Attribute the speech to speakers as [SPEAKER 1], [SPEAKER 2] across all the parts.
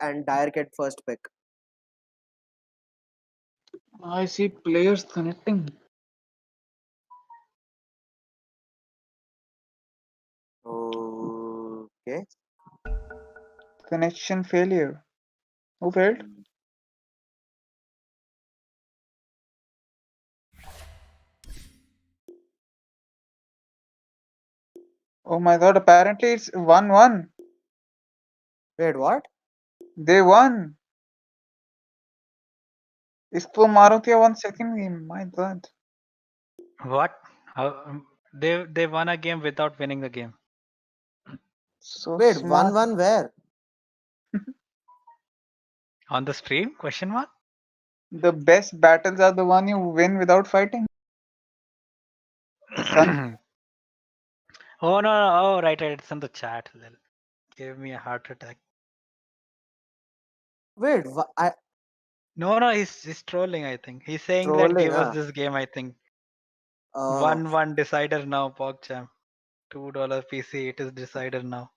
[SPEAKER 1] and Dyer get first pick.
[SPEAKER 2] I see players connecting.
[SPEAKER 1] Okay.
[SPEAKER 2] Connection failure. Who failed? Oh my god, apparently it's 1-1.
[SPEAKER 1] Wait, what?
[SPEAKER 2] They won. IskoMaruKya won second game. My god.
[SPEAKER 3] What? They won a game without winning the game.
[SPEAKER 2] So
[SPEAKER 1] Wait,
[SPEAKER 2] smart.
[SPEAKER 1] 1-1 where?
[SPEAKER 3] On the stream? Question mark?
[SPEAKER 2] The best battles are the one you win without fighting. Son.
[SPEAKER 3] Oh no, no, oh right, it's in the chat. Lil. Gave me a heart attack.
[SPEAKER 1] Wait,
[SPEAKER 3] No, he's trolling, I think. He's saying that
[SPEAKER 1] trolling,
[SPEAKER 3] give us
[SPEAKER 1] huh?
[SPEAKER 3] this game, I think.
[SPEAKER 1] Oh.
[SPEAKER 3] 1-1 decider now, PogChamp. $2 PC, it is decider now.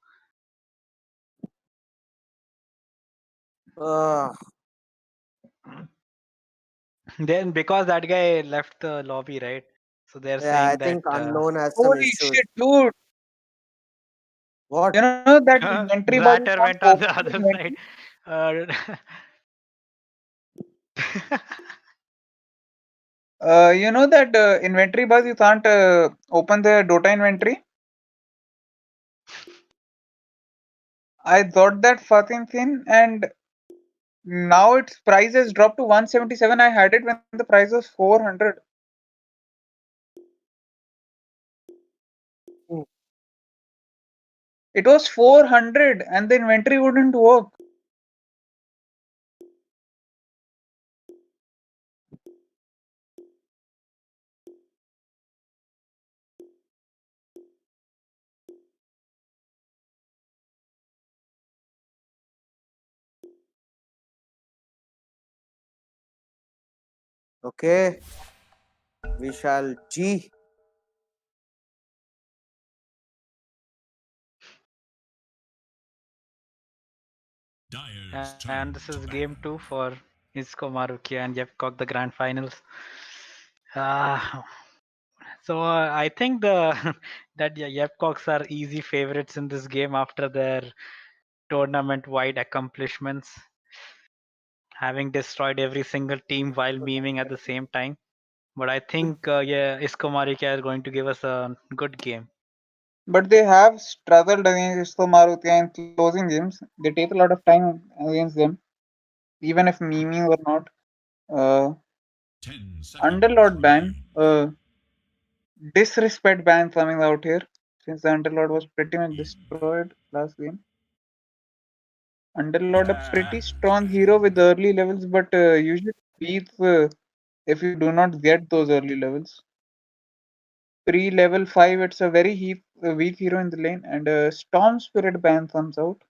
[SPEAKER 3] Then because that guy left the lobby, right? So they're
[SPEAKER 1] Yeah, I
[SPEAKER 3] saying that
[SPEAKER 1] think Unknown has some
[SPEAKER 2] Holy
[SPEAKER 1] issues.
[SPEAKER 2] shit, dude.
[SPEAKER 1] What?
[SPEAKER 2] You know that inventory bar you
[SPEAKER 3] Blatter
[SPEAKER 2] can't
[SPEAKER 3] went on
[SPEAKER 2] open
[SPEAKER 3] the
[SPEAKER 2] the
[SPEAKER 3] other
[SPEAKER 2] inventory?
[SPEAKER 3] side.
[SPEAKER 2] You know that inventory bar you can't open the Dota inventory? I got that fucking thing and now its price has dropped to 177. I had it when the price was 400. It was 400 and the inventory wouldn't work.
[SPEAKER 1] Okay. We shall G.
[SPEAKER 3] And this is game 2 for IskoMaruKya and Yepkok, the grand finals. So I think the that Yepkoks are easy favorites in this game after their tournament-wide accomplishments, having destroyed every single team while memeing at the same time. But I think IskoMaruKya is going to give us a good game.
[SPEAKER 2] But they have struggled against IskoMaruKya in closing games. They take a lot of time against them, even if memeing or not. Underlord ban, disrespect ban coming out here, since the Underlord was pretty much destroyed last game. Underlord a pretty strong hero with early levels, but usually beats if you do not get those early levels. Pre-level 5, it's a very weak hero in the lane, and Storm Spirit ban comes out.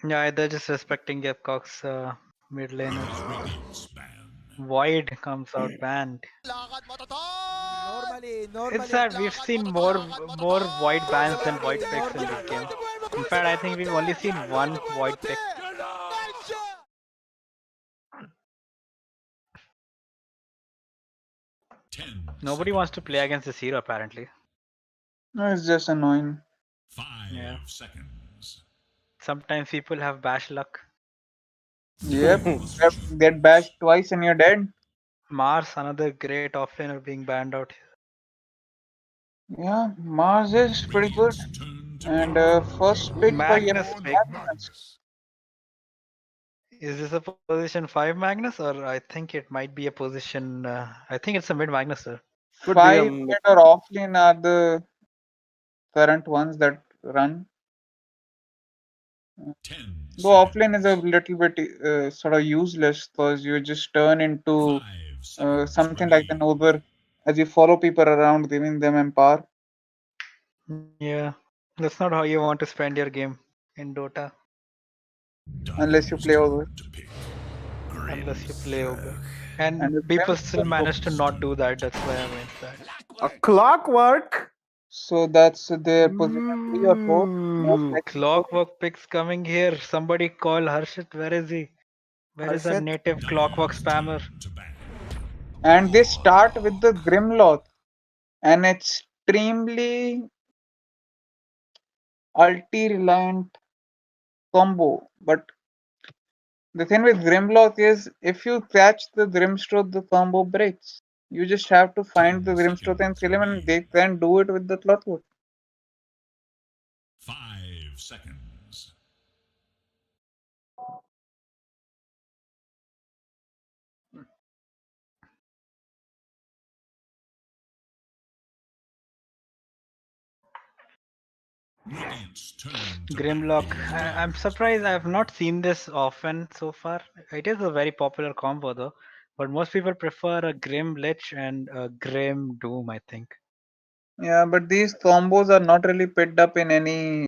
[SPEAKER 3] Yeah, they're just respecting Yepkok's mid laners. Void comes out banned. It's that we've seen more void bans than void picks in this game. In fact, I think we've only seen one void pick. Nobody wants to play against this hero apparently.
[SPEAKER 2] No, it's just annoying.
[SPEAKER 3] Yeah. Sometimes people have bash luck.
[SPEAKER 2] Yep, get bashed twice and you're dead.
[SPEAKER 3] Mars, another great offlaner being banned out here.
[SPEAKER 2] Yeah, Mars is pretty good. And first pick for
[SPEAKER 3] Magnus pick.
[SPEAKER 2] Magnus.
[SPEAKER 3] Is this a position 5 Magnus, or I think it might be a position? I think it's a mid Magnus, sir.
[SPEAKER 1] Could be a
[SPEAKER 2] 5 mid or offlane are the current ones that run. Though offlane is a little bit sort of useless because you just turn into something like an Uber as you follow people around, giving them empower.
[SPEAKER 3] Yeah, that's not how you want to spend your game in Dota.
[SPEAKER 2] Unless you play Uber.
[SPEAKER 3] Unless you play Ogre. And people still manage to not do that. That's why I went that.
[SPEAKER 1] clockwork.
[SPEAKER 2] So that's their position 3 or 4. Most
[SPEAKER 3] Ooh,
[SPEAKER 2] likely 4.
[SPEAKER 3] clockwork picks coming here. Somebody call Harshit. Where is he? Where is our
[SPEAKER 1] Harshit,
[SPEAKER 3] native clockwork spammer?
[SPEAKER 2] And they start with the Grimloth, an extremely ulti-reliant combo. But the thing with Grimloth is, if you catch the Grimstroke, the combo breaks. You just have to find the Grimstroke and kill him, and they can do it with the Clockwork.
[SPEAKER 4] 5 seconds. Radiant's turn to
[SPEAKER 3] Grimlock. I'm surprised I have not seen this often so far. It is a very popular combo though, but most people prefer a Grim Lich and a Grim Doom, I think.
[SPEAKER 2] Yeah, but these combos are not really picked up in any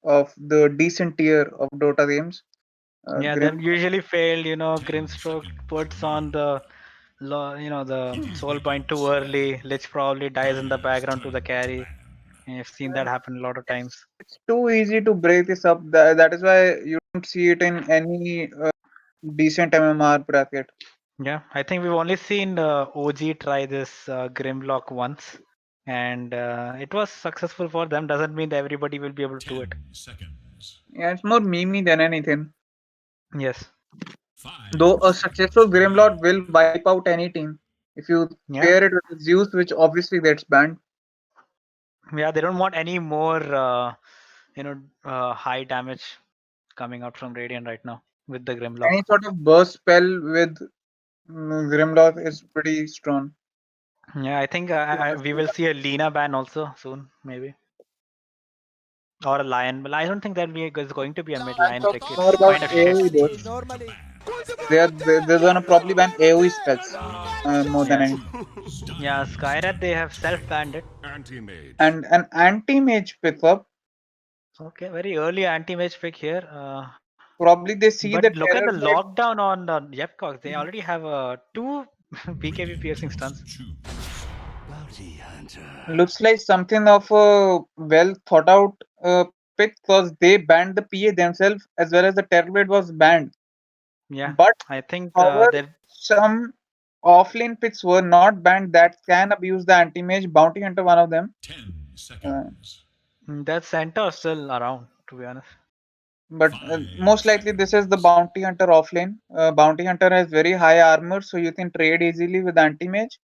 [SPEAKER 2] of the decent tier of Dota games.
[SPEAKER 3] Yeah,
[SPEAKER 2] Grim,
[SPEAKER 3] they're usually failed.
[SPEAKER 4] 10
[SPEAKER 3] Grimstroke
[SPEAKER 4] seconds
[SPEAKER 3] puts on
[SPEAKER 4] remaining.
[SPEAKER 3] the soul bind too early. Lich probably dies in the
[SPEAKER 4] Players
[SPEAKER 3] background to the
[SPEAKER 4] turn to
[SPEAKER 3] carry.
[SPEAKER 4] ban.
[SPEAKER 3] I've seen that happen a lot of times.
[SPEAKER 2] it's too easy to break this up. That is why you don't see it in any decent MMR bracket.
[SPEAKER 3] Yeah, I think we've only seen OG try this Grimlock once, and it was successful for them. Doesn't mean that everybody will be able to do
[SPEAKER 4] 10
[SPEAKER 3] it.
[SPEAKER 4] seconds.
[SPEAKER 2] Yeah, it's more memey than anything.
[SPEAKER 3] Yes.
[SPEAKER 4] 5
[SPEAKER 2] Though a
[SPEAKER 4] seconds
[SPEAKER 2] successful Grimlord
[SPEAKER 4] remaining.
[SPEAKER 2] will wipe out any team. If you
[SPEAKER 3] Yeah.
[SPEAKER 2] pair it with Zeus, which obviously gets banned.
[SPEAKER 3] Yeah, they don't want any more high damage coming out from Radiant right now with the Grimlock.
[SPEAKER 2] Any sort of burst spell with Grimlock is pretty strong.
[SPEAKER 3] Yeah, I think we will see a Lina ban also soon, maybe. Or a Lion. But I don't think that is going to be a mid Lion pick.
[SPEAKER 2] More
[SPEAKER 3] It's
[SPEAKER 2] about
[SPEAKER 3] kind of shit.
[SPEAKER 2] AoE though.
[SPEAKER 4] Normally.
[SPEAKER 2] They're gonna probably ban AoE spells more than
[SPEAKER 3] Yeah.
[SPEAKER 2] anything.
[SPEAKER 3] Yeah, Skyrat, they have self-banned it.
[SPEAKER 4] Anti-mage.
[SPEAKER 2] And an anti-mage pickup,
[SPEAKER 3] Okay, very early anti-mage pick here.
[SPEAKER 2] probably they see
[SPEAKER 3] But
[SPEAKER 2] the
[SPEAKER 3] look at
[SPEAKER 2] terror
[SPEAKER 3] the
[SPEAKER 2] blade.
[SPEAKER 3] lockdown on Yepcox. They already have two BKB piercing stuns.
[SPEAKER 4] Choose.
[SPEAKER 5] Bounty hunter.
[SPEAKER 2] Looks like something of a well thought out pick because they banned the PA themselves as well as the terror blade was banned.
[SPEAKER 3] Yeah,
[SPEAKER 2] But
[SPEAKER 3] I think
[SPEAKER 2] however,
[SPEAKER 3] they're
[SPEAKER 2] some offlane picks were not banned that can abuse the anti-mage. Bounty Hunter, one of them.
[SPEAKER 4] 10
[SPEAKER 2] Uh,
[SPEAKER 4] seconds.
[SPEAKER 3] that center is still around, to be honest.
[SPEAKER 2] but
[SPEAKER 4] 5
[SPEAKER 2] most likely this is the Bounty Hunter offlane. Bounty Hunter has very high armor, so you can trade easily with anti-mage.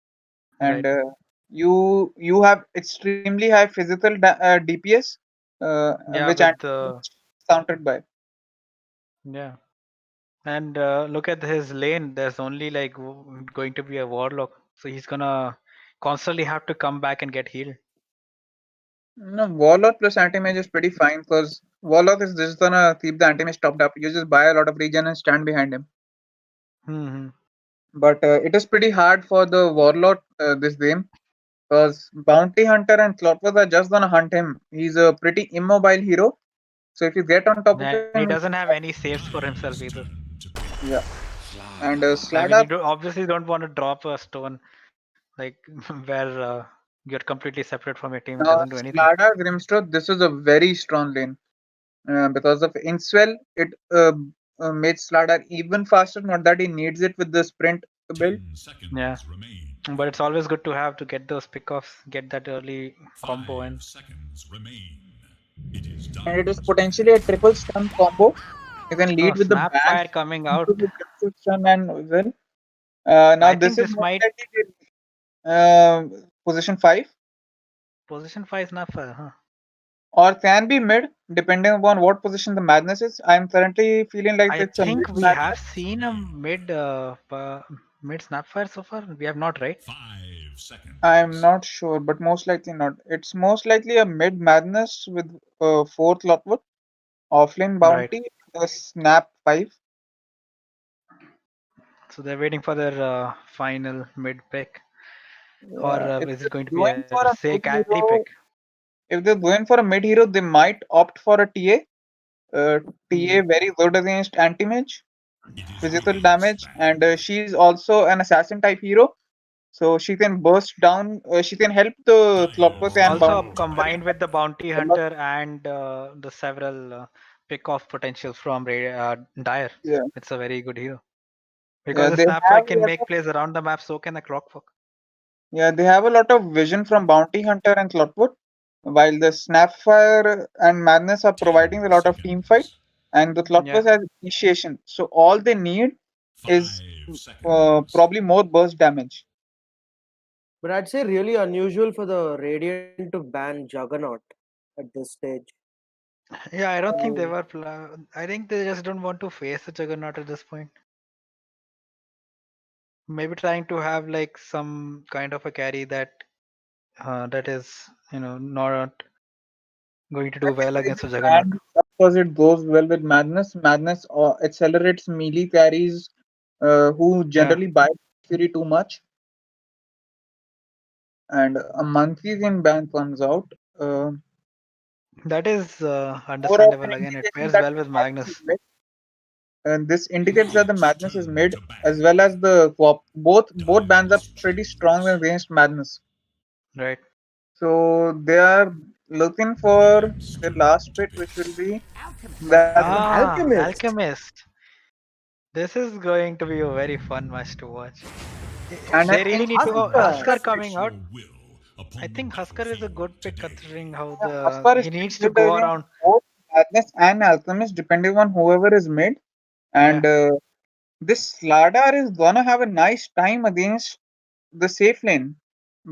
[SPEAKER 2] And
[SPEAKER 3] Right.
[SPEAKER 2] you have extremely high physical DPS,
[SPEAKER 3] Yeah,
[SPEAKER 2] which
[SPEAKER 3] with
[SPEAKER 2] anti-mage countered by.
[SPEAKER 3] yeah. And look at his lane. There's only like going to be a warlock, so he's gonna constantly have to come back and get healed.
[SPEAKER 2] No, Warlock plus anti-mage is pretty fine because Warlock is just gonna keep the anti-mage topped up. You just buy a lot of regen and stand behind him.
[SPEAKER 3] Hmm.
[SPEAKER 2] But it is pretty hard for the Warlord this game because Bounty Hunter and Clockwork are just gonna hunt him. He's a pretty immobile hero. So if you get on top of
[SPEAKER 3] And
[SPEAKER 2] him,
[SPEAKER 3] he doesn't have any saves for himself either.
[SPEAKER 4] Turn to
[SPEAKER 2] yeah. And
[SPEAKER 3] I mean, you
[SPEAKER 2] Sladar,
[SPEAKER 3] obviously don't want to drop a stone like where you're completely separate from your team. It doesn't do anything.
[SPEAKER 2] Sladar Grimstroke, this is a very strong lane. Because of Inswell, it made Sladar even faster. Not that he needs it with the sprint build.
[SPEAKER 4] 10 seconds
[SPEAKER 3] Yeah.
[SPEAKER 4] remain.
[SPEAKER 3] But it's always good to have to get those pickoffs, get that early
[SPEAKER 4] 5
[SPEAKER 3] combo in.
[SPEAKER 4] seconds remain. It is done.
[SPEAKER 2] And it is potentially a triple stun combo. You can lead
[SPEAKER 3] Oh,
[SPEAKER 2] with the bash
[SPEAKER 3] Snapfire coming
[SPEAKER 2] into
[SPEAKER 3] out.
[SPEAKER 2] the Grimstroke stun and well. Now
[SPEAKER 3] I
[SPEAKER 2] this
[SPEAKER 3] think
[SPEAKER 2] is
[SPEAKER 3] this
[SPEAKER 2] most
[SPEAKER 3] might
[SPEAKER 2] likely position 5
[SPEAKER 3] position 5 Snapfire, huh?
[SPEAKER 2] or can be mid depending upon what position the madness is. I'm currently feeling like
[SPEAKER 3] I
[SPEAKER 2] it's a
[SPEAKER 3] think
[SPEAKER 2] mid
[SPEAKER 3] we have
[SPEAKER 2] madness.
[SPEAKER 3] seen a mid Snapfire so far. We have not, right?
[SPEAKER 4] 5 seconds.
[SPEAKER 2] I'm not sure, but most likely not. It's most likely a mid madness with fourth Lockwood, offlane
[SPEAKER 3] Right.
[SPEAKER 2] bounty, the snap 5.
[SPEAKER 3] So they're waiting for their final mid pick, or
[SPEAKER 2] Yeah, if
[SPEAKER 3] is it
[SPEAKER 2] they're
[SPEAKER 3] going to be
[SPEAKER 2] going
[SPEAKER 3] a
[SPEAKER 2] for a
[SPEAKER 3] say
[SPEAKER 2] mid
[SPEAKER 3] carry
[SPEAKER 2] hero,
[SPEAKER 3] pick?
[SPEAKER 2] if they're going for a mid hero, they might opt for a TA. TA very good against anti mage,
[SPEAKER 4] It is
[SPEAKER 2] physical
[SPEAKER 4] Radiant's
[SPEAKER 2] damage,
[SPEAKER 4] turn.
[SPEAKER 2] and she's also an assassin type hero. So she can burst down. She can help the Thloppus and
[SPEAKER 3] Also
[SPEAKER 2] Bounty.
[SPEAKER 3] combined with the bounty hunter and the several pick off potentials from Dire.
[SPEAKER 2] Yeah,
[SPEAKER 3] It's a very good hero.
[SPEAKER 2] yeah,
[SPEAKER 3] Because the
[SPEAKER 2] they
[SPEAKER 3] Snapfire
[SPEAKER 2] have a
[SPEAKER 3] can
[SPEAKER 2] lot
[SPEAKER 3] make
[SPEAKER 2] of,
[SPEAKER 3] plays around the map, so can the Clockwork.
[SPEAKER 2] yeah, they have a lot of vision from Bounty Hunter and Clockwood, while the Snapfire and Madness are providing a lot of team fight, and the
[SPEAKER 3] Yeah.
[SPEAKER 2] Clockwork has initiation. So all they need is
[SPEAKER 4] 5 seconds.
[SPEAKER 2] probably more burst damage.
[SPEAKER 1] But I'd say really unusual for the Radiant to ban Juggernaut at this stage.
[SPEAKER 3] Yeah, I don't think they
[SPEAKER 1] Um,
[SPEAKER 3] were. I think they just don't want to face the Juggernaut at this point. Maybe trying to have like some kind of a carry that is not going to do well against the Juggernaut.
[SPEAKER 2] And of course, it goes well with Madness. Madness accelerates melee carries who
[SPEAKER 3] Yeah,
[SPEAKER 2] generally buy Fury too much. And a Monkey's in ban comes out.
[SPEAKER 3] that is
[SPEAKER 2] More of an
[SPEAKER 3] understandable. Again, it
[SPEAKER 2] indication
[SPEAKER 3] pairs
[SPEAKER 2] that
[SPEAKER 3] well
[SPEAKER 2] the
[SPEAKER 3] with
[SPEAKER 2] Madness is
[SPEAKER 3] Magnus,
[SPEAKER 2] mid. And this indicates that the
[SPEAKER 4] It's
[SPEAKER 2] Madness is
[SPEAKER 4] turn
[SPEAKER 2] mid,
[SPEAKER 4] to bat.
[SPEAKER 2] as well as the co-op. Both bans are
[SPEAKER 4] Dire's
[SPEAKER 2] pretty strong
[SPEAKER 4] choice.
[SPEAKER 2] against Madness.
[SPEAKER 3] right?
[SPEAKER 2] So they are looking for the last bit, which will be the Alchemist.
[SPEAKER 1] Alchemist.
[SPEAKER 3] Alchemist. This is going to be a very fun match to watch.
[SPEAKER 2] And I
[SPEAKER 3] They really
[SPEAKER 2] think
[SPEAKER 3] need to go.
[SPEAKER 1] Husker.
[SPEAKER 3] Husker
[SPEAKER 4] Fix
[SPEAKER 3] coming
[SPEAKER 4] your
[SPEAKER 3] out.
[SPEAKER 4] will
[SPEAKER 3] I
[SPEAKER 4] upon
[SPEAKER 3] think
[SPEAKER 4] the
[SPEAKER 3] Husker is a good
[SPEAKER 4] battlefield
[SPEAKER 3] pick
[SPEAKER 4] today.
[SPEAKER 3] considering how
[SPEAKER 2] Aspar is
[SPEAKER 3] he needs to
[SPEAKER 2] pretty
[SPEAKER 3] go
[SPEAKER 2] good against
[SPEAKER 3] around.
[SPEAKER 2] both Madness and Alchemist, depending on whoever is mid.
[SPEAKER 3] Yeah,
[SPEAKER 2] And this Slardar is gonna have a nice time against the safe lane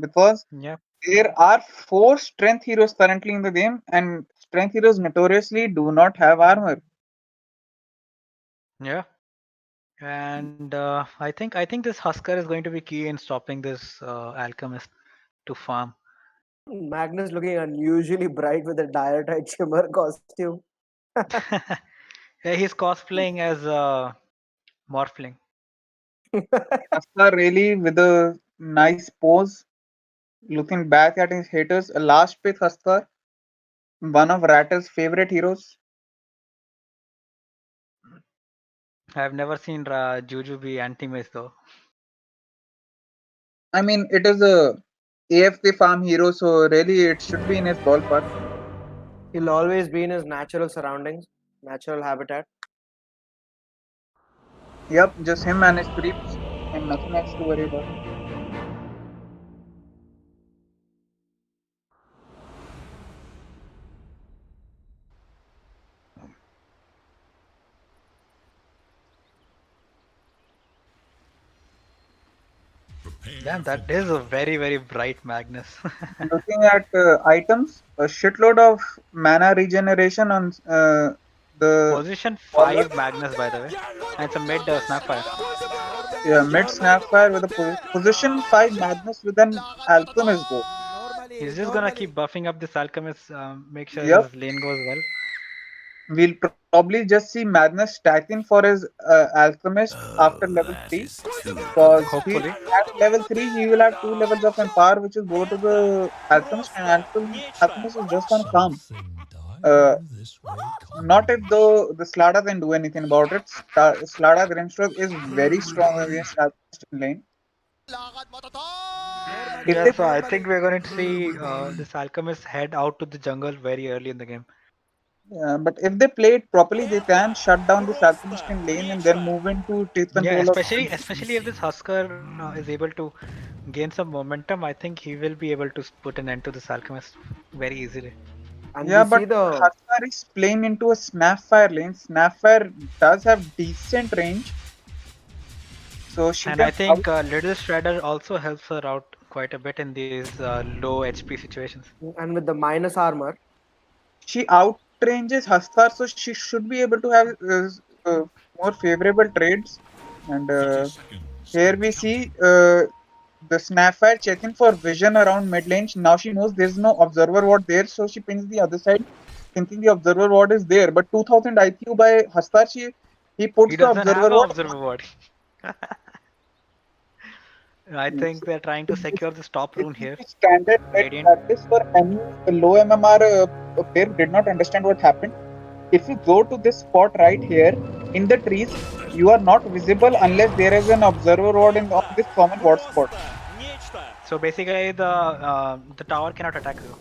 [SPEAKER 2] because
[SPEAKER 3] yeah,
[SPEAKER 2] there are 4 strength heroes currently in the game, and strength heroes notoriously do not have armor.
[SPEAKER 3] yeah. And I think this Husker is going to be key in stopping this Alchemist to farm.
[SPEAKER 1] Magnus looking unusually bright with a diorite shimmer costume.
[SPEAKER 3] Yeah, he's cosplaying as Morphling.
[SPEAKER 2] Askar really with a nice pose, looking back at his haters. A last pick Huskar, one of Rattle's favorite heroes.
[SPEAKER 3] I've never seen Juju be anti-mage though.
[SPEAKER 2] I mean, it is a AFK farm hero, so really it should be in his ballpark.
[SPEAKER 1] He'll always be in his natural surroundings, natural habitat.
[SPEAKER 2] Yep, just him and his creeps, and nothing else to worry about.
[SPEAKER 4] Prepare
[SPEAKER 3] Damn,
[SPEAKER 4] for
[SPEAKER 3] that is a
[SPEAKER 4] battle.
[SPEAKER 3] very, very bright Magnus.
[SPEAKER 2] Looking at items, a shitload of mana regeneration on the
[SPEAKER 3] Position
[SPEAKER 2] Waller.
[SPEAKER 3] 5 Magnus, by the way. And it's a mid Snapfire.
[SPEAKER 2] Yeah, mid Snapfire with a position 5 Madness with an Alchemist though.
[SPEAKER 3] He's just gonna keep buffing up this Alchemist, make sure
[SPEAKER 2] Yep,
[SPEAKER 3] his lane goes well.
[SPEAKER 2] we'll probably just see Madness stacking for his Alchemist after level 3. Because he
[SPEAKER 3] Hopefully.
[SPEAKER 2] at level 3 he will have 2 levels of empower, which will go to the Alchemist, and Alchemist is just gonna farm. Not if the Slada can do anything about it. Slada Grimstroke is very strong against Alchemist in lane. If
[SPEAKER 3] Yeah,
[SPEAKER 2] they
[SPEAKER 3] so I think we're going to see this Alchemist head out to the jungle very early in the game.
[SPEAKER 2] but if they play it properly, they can shut down this Alchemist in lane and then move into take
[SPEAKER 3] Yeah,
[SPEAKER 2] control of.
[SPEAKER 3] especially if this Husker is able to gain some momentum, I think he will be able to put an end to this Alchemist very easily.
[SPEAKER 1] And
[SPEAKER 2] Yeah,
[SPEAKER 1] we
[SPEAKER 2] but
[SPEAKER 1] see the
[SPEAKER 2] Huskar is playing into a Snapfire lane. Snapfire does have decent range, so she
[SPEAKER 3] And
[SPEAKER 2] can
[SPEAKER 3] I think Little Shredder also helps her out quite a bit in these low HP situations.
[SPEAKER 1] and with the minus armor.
[SPEAKER 2] she outranges Huskar, so she should be able to have more favorable trades. And
[SPEAKER 4] 30 seconds.
[SPEAKER 2] here we see the Snapfire checking for vision around mid lane. Now she knows there's no observer ward there, so she pings the other side, thinking the observer ward is there. But 2000 IQ by Huskar, he puts
[SPEAKER 3] He
[SPEAKER 2] the
[SPEAKER 3] doesn't have
[SPEAKER 2] observer
[SPEAKER 3] an
[SPEAKER 2] ward.
[SPEAKER 3] observer ward. I think they're trying to secure this top
[SPEAKER 2] This
[SPEAKER 3] rune
[SPEAKER 2] is
[SPEAKER 3] here.
[SPEAKER 2] the standard
[SPEAKER 3] Radiant.
[SPEAKER 2] practice for any low MMR player who did not understand what happened. If you go to this spot right here in the trees, you are not visible unless there is an observer ward on this common ward spot.
[SPEAKER 3] So basically, the tower cannot attack you.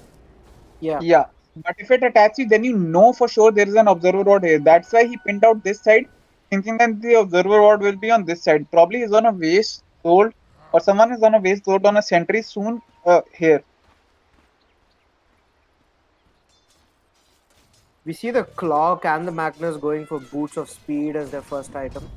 [SPEAKER 1] Yeah.
[SPEAKER 2] Yeah, but if it attacks you, then you know for sure there is an observer ward here. That's why he pinned out this side, thinking that the observer ward will be on this side. Probably he's on a waste gold, or someone is on a waste gold on a sentry soon here.
[SPEAKER 1] We see the clock and the Magnus going for boots of speed as their first item.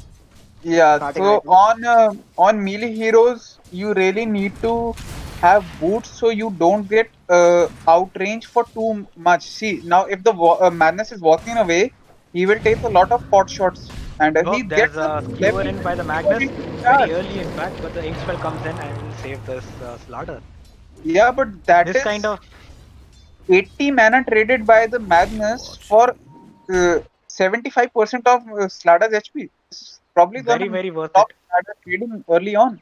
[SPEAKER 2] Yeah,
[SPEAKER 1] Starting
[SPEAKER 2] so
[SPEAKER 1] item.
[SPEAKER 2] on melee heroes, you really need to have boots so you don't get outrange for too much. See, now if the Madness is walking away, he will take a lot of pot shots, and
[SPEAKER 3] Oh,
[SPEAKER 2] he
[SPEAKER 3] there's
[SPEAKER 2] gets a
[SPEAKER 3] a skewer
[SPEAKER 2] level
[SPEAKER 3] in by the
[SPEAKER 2] 3
[SPEAKER 3] Magnus,
[SPEAKER 2] into
[SPEAKER 3] very
[SPEAKER 2] charge.
[SPEAKER 3] early in fact, but the ink spell comes in and will save this slaughter.
[SPEAKER 2] Yeah, but that
[SPEAKER 3] This kind
[SPEAKER 2] is
[SPEAKER 3] of
[SPEAKER 2] 80 mana traded by the Madness for 75% of Slada's HP. This is probably
[SPEAKER 3] very
[SPEAKER 2] gonna
[SPEAKER 3] very worth
[SPEAKER 2] stop
[SPEAKER 3] it.
[SPEAKER 2] Slada trading early on.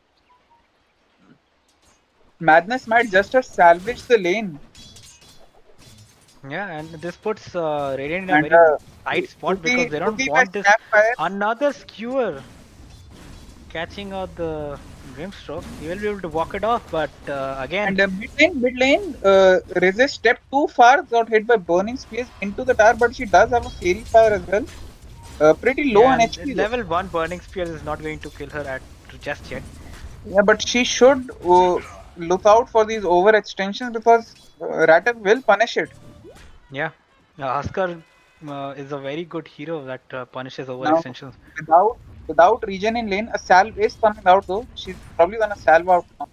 [SPEAKER 2] Madness might just have salvaged the lane.
[SPEAKER 3] Yeah, and this puts Radiant in a
[SPEAKER 2] And
[SPEAKER 3] very tight spot because they don't
[SPEAKER 2] 2P by
[SPEAKER 3] want this
[SPEAKER 2] Snapfire.
[SPEAKER 3] another skewer catching out the Grimstroke. He will be able to walk it off, but again,
[SPEAKER 2] And mid lane, Resist stepped too far, got hit by Burning Spears into the tower, but she does have a Fairy Fire as well. Pretty low
[SPEAKER 3] yeah,
[SPEAKER 2] on
[SPEAKER 3] and
[SPEAKER 2] HP though.
[SPEAKER 3] level 1 Burning Spear is not going to kill her at just yet.
[SPEAKER 2] Yeah, but she should look out for these overextensions because Rattef will punish it.
[SPEAKER 3] Yeah, Husker is a very good hero that punishes
[SPEAKER 2] Now,
[SPEAKER 3] overextensions.
[SPEAKER 2] without regen in lane, a salve is coming out though. She's probably gonna salve out now.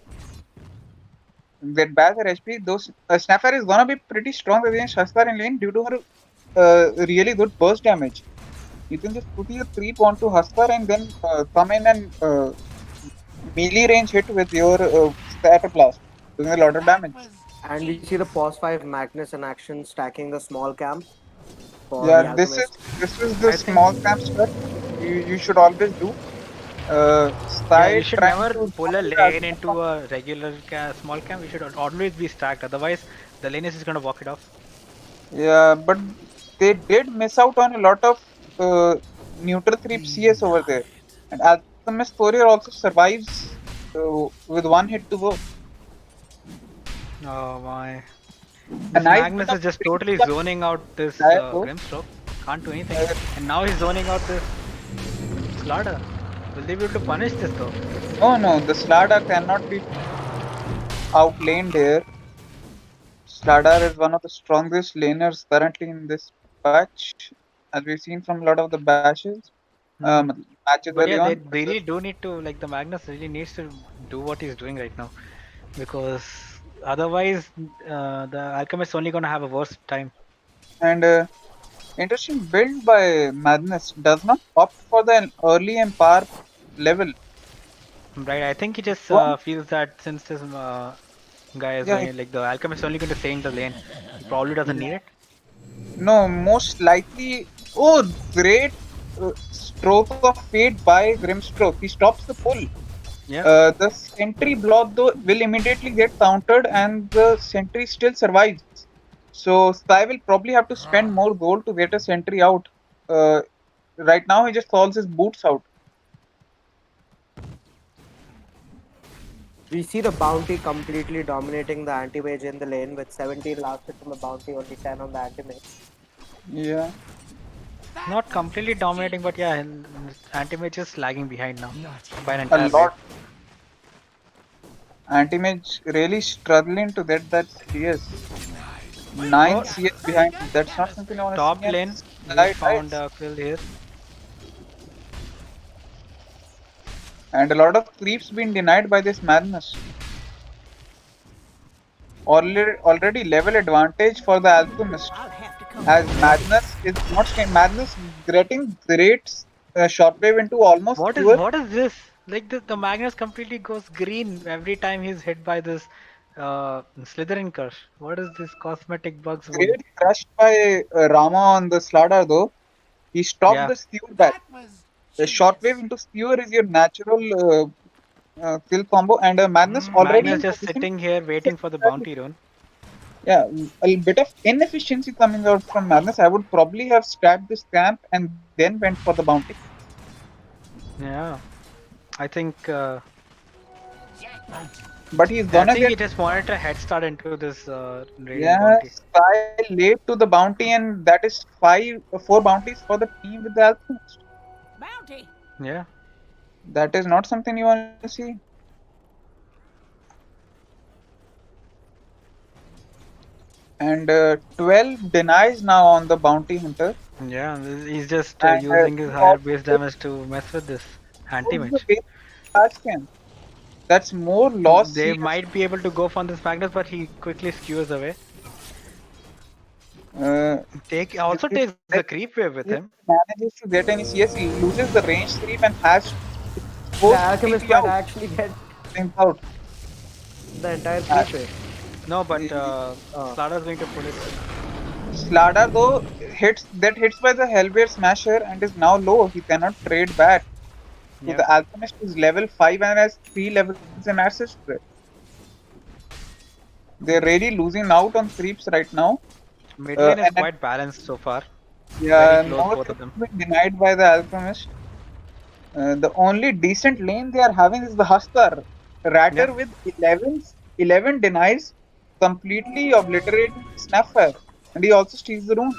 [SPEAKER 2] Get back her HP. Those Snapfire is gonna be pretty strong against Huskar in lane due to her really good burst damage. You can just put your creep onto Huskar and then come in and melee range hit with your Scatter Blast, doing a lot of damage.
[SPEAKER 1] And we see the pause 5 Magnus in action stacking the small camp for
[SPEAKER 2] Yeah,
[SPEAKER 1] the
[SPEAKER 2] this
[SPEAKER 1] Alchemist.
[SPEAKER 2] is the
[SPEAKER 3] I think
[SPEAKER 2] small camp stuff you should always do.
[SPEAKER 3] yeah, you
[SPEAKER 2] Start
[SPEAKER 3] should
[SPEAKER 2] trying
[SPEAKER 3] never
[SPEAKER 2] to
[SPEAKER 3] pull a lane into a regular small camp. You should always be stacked. Otherwise, the lane is just gonna walk it off.
[SPEAKER 2] Yeah, but they did miss out on a lot of neutral creep CS over there. And Alchemist Warrior also survives with one hit to go.
[SPEAKER 3] Oh my!
[SPEAKER 2] A
[SPEAKER 3] This
[SPEAKER 2] nice
[SPEAKER 3] Magnus
[SPEAKER 2] bit
[SPEAKER 3] is
[SPEAKER 2] of
[SPEAKER 3] just
[SPEAKER 2] creep
[SPEAKER 3] totally
[SPEAKER 2] coming
[SPEAKER 3] zoning out this
[SPEAKER 2] there, though.
[SPEAKER 3] Grimstroke. Can't do anything.
[SPEAKER 2] Uh,
[SPEAKER 3] And now he's zoning out this Slaughter. Will they be able to punish this though?
[SPEAKER 2] no, the Slardar cannot be outlaned here. Slardar is one of the strongest laners currently in this patch, as we've seen from a lot of the matches
[SPEAKER 3] But
[SPEAKER 2] early
[SPEAKER 3] yeah, they
[SPEAKER 2] on.
[SPEAKER 3] really do need to, like, the Magnus really needs to do what he's doing right now, because otherwise the Alchemist only gonna have a worse time.
[SPEAKER 2] And interesting build by Madness does not opt for the early Empire level.
[SPEAKER 3] Right? I think he just
[SPEAKER 2] Well,
[SPEAKER 3] feels that since this guy is
[SPEAKER 2] yeah,
[SPEAKER 3] going, like, the Alchemist is only going to stay in the lane, he probably doesn't need it.
[SPEAKER 2] no, most likely. Oh, great stroke of fate by Grimstroke. He stops the pull.
[SPEAKER 3] Yeah.
[SPEAKER 2] The sentry block though will immediately get countered, and the sentry still survives. So Sky will probably have to spend more gold to get a sentry out. Right now, he just calls his boots out.
[SPEAKER 1] We see the bounty completely dominating the anti-mage in the lane with 17 last hit from the bounty, only 10 on the anti-mage.
[SPEAKER 2] Yeah.
[SPEAKER 3] Not completely dominating, but yeah, anti-mage is lagging behind now by an
[SPEAKER 2] A
[SPEAKER 3] entire
[SPEAKER 2] lot.
[SPEAKER 3] wave.
[SPEAKER 2] Anti-mage really struggling to get that CS. 9
[SPEAKER 3] Oh,
[SPEAKER 2] CS behind. That's not something I want to
[SPEAKER 3] top
[SPEAKER 2] see.
[SPEAKER 3] lane, we
[SPEAKER 2] Right,
[SPEAKER 3] found
[SPEAKER 2] right.
[SPEAKER 3] a kill here.
[SPEAKER 2] And a lot of creeps being denied by this Madness. Already level advantage for the Alchemist. As Madness is not staying. Madness getting great shockwave into almost
[SPEAKER 3] What
[SPEAKER 2] pure.
[SPEAKER 3] is this? Like, the Magnus completely goes green every time he's hit by this Slytherin curse. What is this cosmetic bugs would?
[SPEAKER 2] Great crushed by Rama on the Slardar though. He stopped
[SPEAKER 3] Yeah,
[SPEAKER 2] the skewer back. The shockwave into skewer is your natural kill combo, and Madness already
[SPEAKER 3] Magnus
[SPEAKER 2] in
[SPEAKER 3] just
[SPEAKER 2] position.
[SPEAKER 3] sitting here waiting for the bounty rune.
[SPEAKER 2] Yeah, a bit of inefficiency coming out from Madness. I would probably have stabbed this camp and then went for the bounty.
[SPEAKER 3] Yeah, I think
[SPEAKER 2] But he's
[SPEAKER 3] I
[SPEAKER 2] gonna
[SPEAKER 3] think he
[SPEAKER 2] get
[SPEAKER 3] just wanted a head start into this Radiant
[SPEAKER 2] yeah
[SPEAKER 3] bounty.
[SPEAKER 2] Sky late to the bounty, and that is 4 bounties for the team with the Alchemist.
[SPEAKER 6] Bounty.
[SPEAKER 3] Yeah.
[SPEAKER 2] That is not something you want to see. And 12 denies now on the bounty hunter.
[SPEAKER 3] Yeah, he's just
[SPEAKER 2] And
[SPEAKER 3] using his
[SPEAKER 2] he
[SPEAKER 3] higher
[SPEAKER 2] also
[SPEAKER 3] base damage to mess with this
[SPEAKER 2] puts the
[SPEAKER 3] anti-mage.
[SPEAKER 2] base flash can. That's more loss
[SPEAKER 3] They
[SPEAKER 2] CS.
[SPEAKER 3] might be able to go for this Magnus, but he quickly skewers away. Also takes the creep wave with
[SPEAKER 2] He
[SPEAKER 3] him.
[SPEAKER 2] manages to get any CS, he loses the range creep and has
[SPEAKER 1] The
[SPEAKER 2] forced
[SPEAKER 1] Alchemist
[SPEAKER 2] TP
[SPEAKER 1] might
[SPEAKER 2] out.
[SPEAKER 1] actually get
[SPEAKER 2] Out.
[SPEAKER 1] the entire
[SPEAKER 2] Uh,
[SPEAKER 1] creep wave.
[SPEAKER 3] No, but
[SPEAKER 1] Oh.
[SPEAKER 3] Slaughter's going to pull it.
[SPEAKER 2] Slardar though hits by the Hellbear Smasher and is now low. He cannot trade back. So
[SPEAKER 3] Yeah.
[SPEAKER 2] the Alchemist is level 5 and has 3 levels in Acid Spray. They're really losing out on creeps right now.
[SPEAKER 3] Mid lane is
[SPEAKER 2] and then-
[SPEAKER 3] quite balanced so far.
[SPEAKER 2] Yeah,
[SPEAKER 3] Very close,
[SPEAKER 2] no
[SPEAKER 3] both of them.
[SPEAKER 2] been denied by the Alchemist. The only decent lane they are having is the Huskar. Ratter
[SPEAKER 3] Yeah.
[SPEAKER 2] with 11 denies, completely obliterating Snapfire. And he also steals the rune.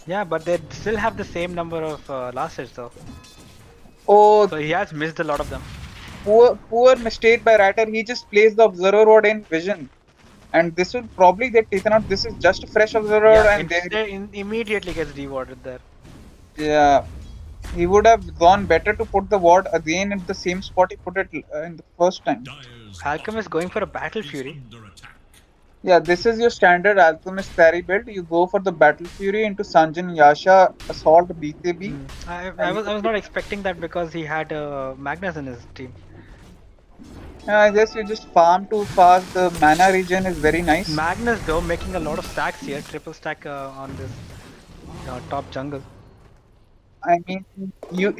[SPEAKER 3] Yeah, but they still have the same number of last hits though.
[SPEAKER 2] Oh,
[SPEAKER 3] So he has missed a lot of them.
[SPEAKER 2] poor mistake by Ratter. He just placed the Observer Rod in vision. And this will probably get taken out. This is just a fresh Observer Rod,
[SPEAKER 3] Yeah,
[SPEAKER 2] and
[SPEAKER 3] immediately gets rewarded there.
[SPEAKER 2] yeah, he would have gone better to put the ward again at the same spot he put it in the first time.
[SPEAKER 4] Dire's
[SPEAKER 3] Alchemist going for a Battle
[SPEAKER 4] is
[SPEAKER 3] Fury.
[SPEAKER 4] under attack.
[SPEAKER 2] Yeah, this is your standard Alchemist parry build. You go for the Battle Fury into Sanjin Yasha Assault BKB.
[SPEAKER 3] I was not expecting that because he had Magnus in his team.
[SPEAKER 2] I guess you just farm too fast. The mana regen is very nice.
[SPEAKER 3] Magnus though making a lot of stacks here, triple stack on this top jungle.
[SPEAKER 2] I mean,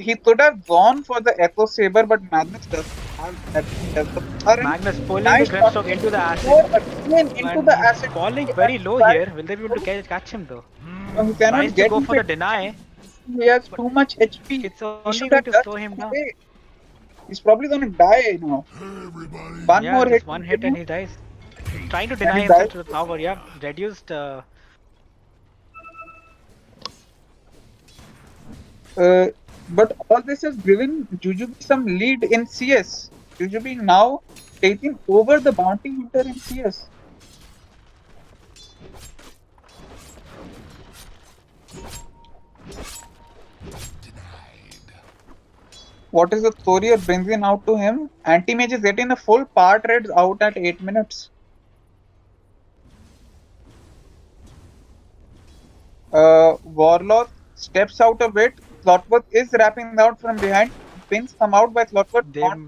[SPEAKER 2] he could have gone for the Echo Saber, but Magnus doesn't have that.
[SPEAKER 3] Magnus pulling
[SPEAKER 2] Nice
[SPEAKER 3] the Grimstroke
[SPEAKER 2] shot.
[SPEAKER 3] into the acid.
[SPEAKER 2] Again into
[SPEAKER 3] And
[SPEAKER 2] the
[SPEAKER 3] he's
[SPEAKER 2] acid.
[SPEAKER 3] falling very low here. Will they be able to catch him though?
[SPEAKER 2] He cannot
[SPEAKER 3] Tries to
[SPEAKER 2] get
[SPEAKER 3] go for the
[SPEAKER 2] him.
[SPEAKER 3] deny.
[SPEAKER 2] He has too much HP.
[SPEAKER 3] It's
[SPEAKER 2] He
[SPEAKER 3] only
[SPEAKER 2] should
[SPEAKER 3] going
[SPEAKER 2] have
[SPEAKER 3] to
[SPEAKER 2] just
[SPEAKER 3] slow him down.
[SPEAKER 2] away. He's probably gonna die now.
[SPEAKER 4] Everybody.
[SPEAKER 2] One
[SPEAKER 3] Yeah,
[SPEAKER 2] more
[SPEAKER 3] just
[SPEAKER 2] hit.
[SPEAKER 3] one hit and he dies. Trying to deny
[SPEAKER 2] he
[SPEAKER 3] himself
[SPEAKER 2] dies.
[SPEAKER 3] to the tower. Yeah, reduced.
[SPEAKER 2] But all this has given Jujubee some lead in CS. Jujubee now taking over the bounty hunter in CS. What is the Thorir brings in out to him? Anti-mage is getting a full part reds out at 8 minutes. Warlock steps out a bit. Clockwork is wrapping out from behind. Pins come out by Clockwork,
[SPEAKER 3] They,
[SPEAKER 2] not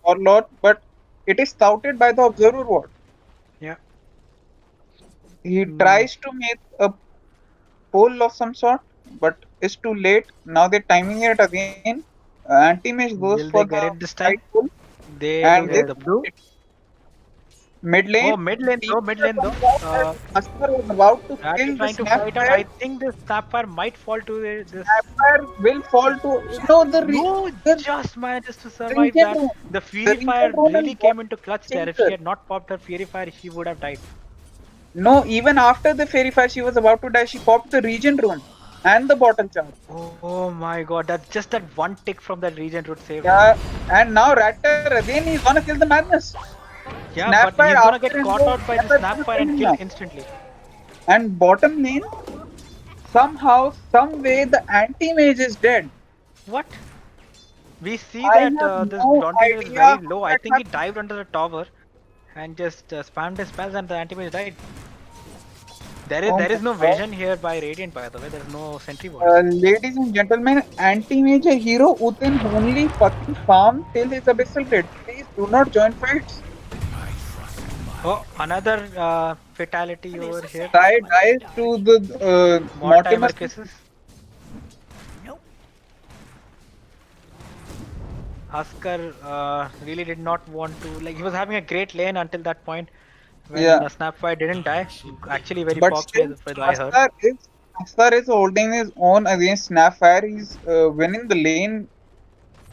[SPEAKER 2] Warlock, but it is scouted by the Observer Ward.
[SPEAKER 3] yeah.
[SPEAKER 2] He tries to make a pole of some sort, but it's too late. Now they're timing it again. Anti-mage goes
[SPEAKER 3] Will
[SPEAKER 2] for
[SPEAKER 3] they get
[SPEAKER 2] the
[SPEAKER 3] it this time?
[SPEAKER 2] right pull.
[SPEAKER 3] They
[SPEAKER 2] And
[SPEAKER 3] do get
[SPEAKER 2] this
[SPEAKER 3] the blue.
[SPEAKER 2] mid lane.
[SPEAKER 3] Oh, mid lane though. Mid lane though.
[SPEAKER 2] Huskar was about to
[SPEAKER 3] Rattle
[SPEAKER 2] kill the
[SPEAKER 3] trying to fight out.
[SPEAKER 2] Snapfire.
[SPEAKER 3] I think this Snapfire might fall to this.
[SPEAKER 2] Snapfire will fall to
[SPEAKER 3] No,
[SPEAKER 2] the
[SPEAKER 3] just manages to survive
[SPEAKER 2] Regen
[SPEAKER 3] that.
[SPEAKER 2] Rune.
[SPEAKER 3] The Fury
[SPEAKER 2] Regen
[SPEAKER 3] Fire
[SPEAKER 2] Rune
[SPEAKER 3] really
[SPEAKER 2] and
[SPEAKER 3] came into clutch there. If she
[SPEAKER 2] Tinker.
[SPEAKER 3] had not popped her Fury Fire, she would have died.
[SPEAKER 2] No, even after the fairy fire, she was about to die. She popped the regen rune and the bottle charge.
[SPEAKER 3] Oh my god, that's just that one tick from that regen root save.
[SPEAKER 2] Yeah, and now Ratter again. He's gonna kill the madness.
[SPEAKER 3] Yeah, but
[SPEAKER 2] Snapfire
[SPEAKER 3] he's gonna
[SPEAKER 2] after
[SPEAKER 3] get
[SPEAKER 2] his
[SPEAKER 3] caught
[SPEAKER 2] goal,
[SPEAKER 3] out by the
[SPEAKER 2] Snapfire
[SPEAKER 3] Snapfire and
[SPEAKER 2] is
[SPEAKER 3] killed
[SPEAKER 2] now.
[SPEAKER 3] instantly.
[SPEAKER 2] And bottom lane, somehow, some way, the anti-mage is dead.
[SPEAKER 3] What? We see
[SPEAKER 2] I
[SPEAKER 3] that
[SPEAKER 2] have
[SPEAKER 3] this
[SPEAKER 2] no
[SPEAKER 3] Blondie is
[SPEAKER 2] idea
[SPEAKER 3] very low.
[SPEAKER 2] how
[SPEAKER 3] I
[SPEAKER 2] that
[SPEAKER 3] think he
[SPEAKER 2] happened.
[SPEAKER 3] dived under the tower and just spammed his spells and the anti-mage died. There is no
[SPEAKER 2] my God.
[SPEAKER 3] vision here by Radiant, by the way. There's no sentry ward.
[SPEAKER 2] Ladies and gentlemen, anti-mage a hero who can only fucking farm till his abyssal blade. Please do not join fights.
[SPEAKER 3] Oh, another fatality over here.
[SPEAKER 2] Sky dies to the
[SPEAKER 3] Mortimer
[SPEAKER 2] Mortimer.
[SPEAKER 3] kisses.
[SPEAKER 6] Nope.
[SPEAKER 3] Huskar really did not want to, like, he was having a great lane until that point when
[SPEAKER 2] Yeah.
[SPEAKER 3] Snapfire didn't die. Actually, very
[SPEAKER 2] But
[SPEAKER 3] pop
[SPEAKER 2] still,
[SPEAKER 3] with I heard.
[SPEAKER 2] Akshat is holding his own against Snapfire. He's winning the lane